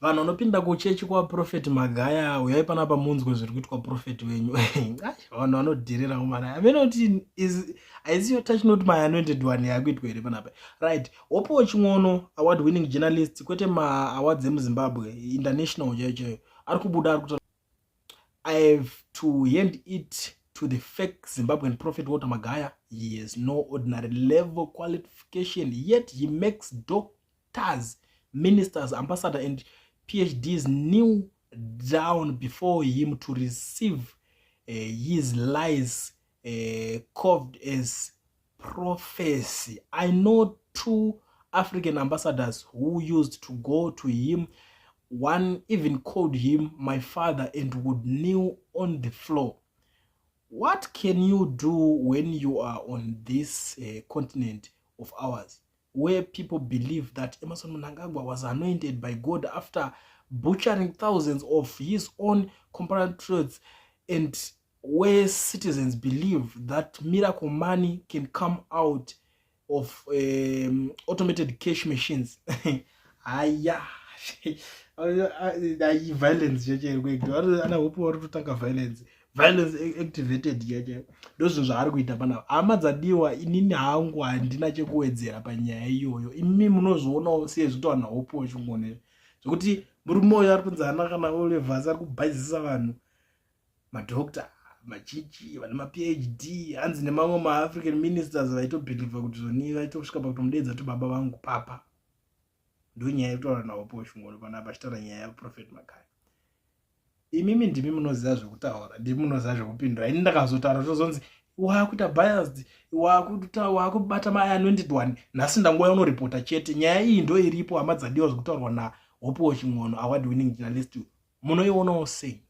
Vanhu vanopinda kuchechi kwaProfeti Magaya, uyai panapa munzwe zviri kuitwa Profeti wenyu. Vanhu vanodhirira umana. Amenoti haisi your touch not my anointed one yakuitwa here panapa. Right. Wopo Chimwono award winning journalist kwete ma awards emuZimbabwe international chaiyo. Ari kubuda ari kutaura. I have to hand it to the fake Zimbabwean prophet Walter Magaya. He has no ordinary level qualification, yet he makes doctors, ministers, ambassadors, and PhDs kneel down before him to receive his lies carved as prophecy. I know 2 African ambassadors who used to go to him. One even called him my father and would kneel on the floor. What can you do when you are on this continent of ours, where people believe that Emmerson Mnangagwa was anointed by God after butchering thousands of his own compatriots, and where citizens believe that miracle money can come out of automated cash machines? Aya. Violence ana hope vari kutanga violence activated yacho ndozvinhu zvaari kuita panapa. Hama dzadiwa, inini hangu handina chekuwedzera panyaya iyoyo. Imi munozvionawo sei zvito vanhu hope wachingone zvokuti murume uyo ari kunzi hana kana olevhasi ari kubhazisa vanhu, madhokta, machichi, vane maPhD, hanzi nemamwe maAfrican ministers vaitobhilivha kuti zvoni vaitosvika pakutomudedza kuti baba vangu papa. Ndonyaya yekutaura nawopo shungano panapa achitaura nyaya yaProfeti Magaya. Imimi ndimi munoziva zvekutaura, ndimi munoziva zvekupindura. Ini ndakazotaura tozonzi wakuita biased, wakubata maanointed one. Nhasi ndangouya unoripota chete. Nyaya iyi ndo iripo, hama dzadiwa zvekutaurwa nawopo Chimwono award winning journalist. Munoionawo sei?